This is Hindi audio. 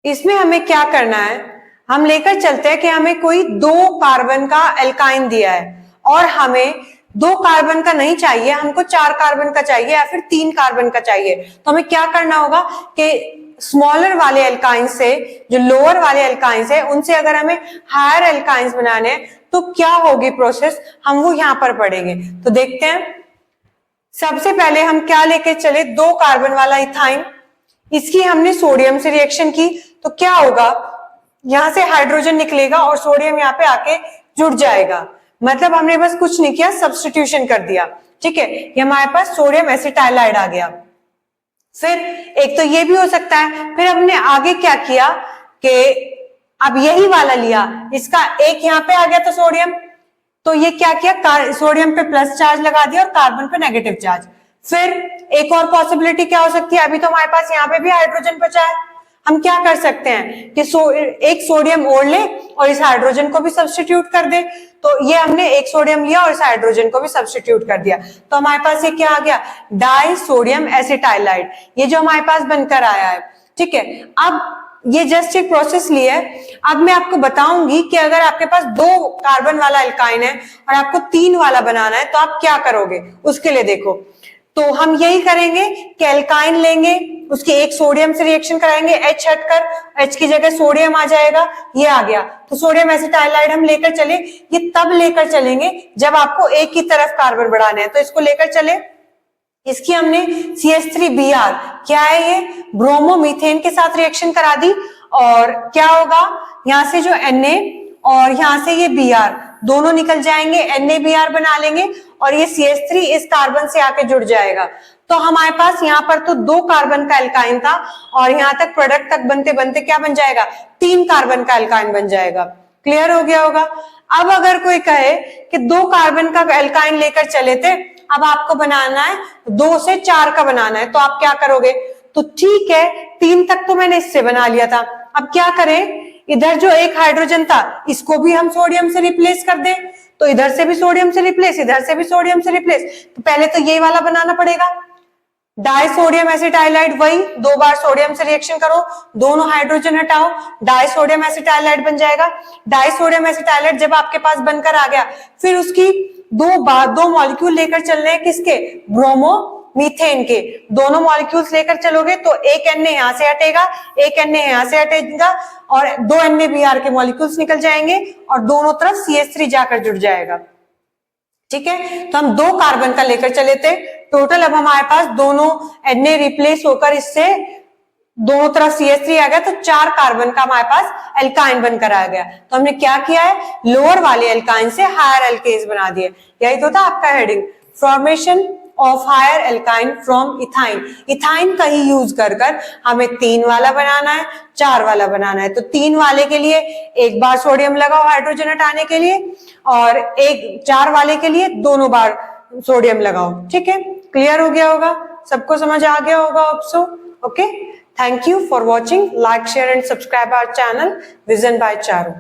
इसमें हमें क्या करना है, हम लेकर चलते हैं कि हमें कोई 2 कार्बन का एल्काइन दिया है और हमें 2 कार्बन का नहीं चाहिए, हमको 4 कार्बन का चाहिए या फिर 3 कार्बन का चाहिए। तो हमें क्या करना होगा कि स्मॉलर वाले एल्काइन से, जो लोअर वाले एल्काइंस है, उनसे अगर हमें हायर एल्काइंस बनाने हैं तो क्या होगी प्रोसेस, हम वो यहां पर पढ़ेंगे। तो देखते हैं, सबसे पहले हम क्या लेके चले, 2 कार्बन वाला इथाइन, इसकी हमने सोडियम से रिएक्शन की तो क्या होगा, यहां से हाइड्रोजन निकलेगा और सोडियम यहाँ पे आके जुड़ जाएगा। मतलब हमने बस कुछ नहीं किया, सब्स्टिट्यूशन कर दिया। ठीक है, ये हमारे पास सोडियम एसिटाइलाइड आ गया। फिर एक तो ये भी हो सकता है, फिर हमने आगे क्या किया कि अब यही वाला लिया, इसका एक यहाँ पे आ गया तो सोडियम, तो ये क्या किया, सोडियम पे प्लस चार्ज लगा दिया और कार्बन पे नेगेटिव चार्ज। फिर एक और पॉसिबिलिटी क्या हो सकती है, अभी तो हमारे पास यहाँ पे भी हाइड्रोजन बचा है, हम क्या कर सकते हैं कि एक सोडियम और ले और इस हाइड्रोजन को भी सब्स्टिट्यूट कर दे। तो ये हमने एक सोडियम लिया और इस हाइड्रोजन को भी सब्स्टिट्यूट कर दिया, तो हमारे पास ये क्या आ गया, डाई सोडियम एसिटाइलाइड, ये जो हमारे पास बनकर आया है। ठीक है, अब ये जस्ट एक प्रोसेस ली है। अब मैं आपको बताऊंगी कि अगर आपके पास 2 कार्बन वाला एल्काइन है और आपको 3 वाला बनाना है तो आप क्या करोगे, उसके लिए देखो। तो हम यही करेंगे कि एल्काइन लेंगे, उसके एक सोडियम से रिएक्शन कराएंगे, H हटकर, H की जगह सोडियम आ जाएगा, ये आ गया। तो सोडियम एसिटाइलाइड हम लेकर चले, ये तब लेकर चलेंगे जब आपको एक ही तरफ कार्बन बढ़ाने हैं, तो इसको लेकर चले। इसकी हमने CH3Br, क्या है ये, ब्रोमोमीथेन के साथ रिएक्शन करा दी और क्या होगा, यहां से जो Na और यहां से ये Br दोनों निकल जाएंगे, NaBr बना लेंगे और ये CH3 इस कार्बन से आके जुड़ जाएगा। तो हमारे पास यहाँ पर तो 2 कार्बन का एल्काइन था और यहाँ तक प्रोडक्ट तक बनते बनते क्या बन जाएगा, 3 कार्बन का एल्काइन बन जाएगा। क्लियर हो गया होगा। अब अगर कोई कहे कि 2 कार्बन का एल्काइन लेकर चले थे, अब आपको बनाना है 2 से 4 का बनाना है, तो आप क्या करोगे, तो ठीक है 3 तक तो मैंने इससे बना लिया था, अब क्या करें, इधर जो एक हाइड्रोजन था इसको भी हम सोडियम से रिप्लेस कर दें, तो इधर से भी सोडियम से रिप्लेस, इधर से भी सोडियम से रिप्लेस। तो पहले तो ये वाला बनाना पड़ेगा, डाई सोडियम एसिटाइलाइड, वही 2 बार सोडियम से रिएक्शन करो, दोनों हाइड्रोजन हटाओ, डाई सोडियम एसिटाइलाइड बन जाएगा। डाई सोडियम एसिटाइलाइड जब आपके पास बनकर आ गया, फिर उसकी 2 मॉलिक्यूल लेकर चलने हैं, किसके, ब्रोमोमीथेन के। दोनों मॉलिक्यूल्स लेकर चलोगे तो एक Na यहां से हटेगा, एक Na यहां से हटेगा और 2 NaBr के मॉलिक्यूल्स निकल जाएंगे और दोनों तरफ CH3 जाकर जुड़ जाएगा। ठीक है, तो हम 2 कार्बन का लेकर चले थे टोटल, अब हमारे पास दोनों Na रिप्लेस होकर इससे दोनों तरफ CH3 आ गया, तो 4 कार्बन का हमारे पास एल्काइन बनकर आ गया। तो हमने क्या किया है, लोअर वाले एल्काइन से हायर एल्केन्स बना दिए। यही तो था आपका heading, formation of higher alkyne from ethyne. Ethyne का ही यूज कर हमें 3 वाला बनाना है, 4 वाला बनाना है। तो 3 वाले के लिए 1 बार सोडियम लगाओ हाइड्रोजन हटाने के लिए और 4 वाले के लिए दोनों बार सोडियम लगाओ। ठीक है, क्लियर हो गया होगा, सबको समझ आ गया होगा ऑप्सो। Okay, thank you for watching. Like, share and subscribe our channel Vision by Charu.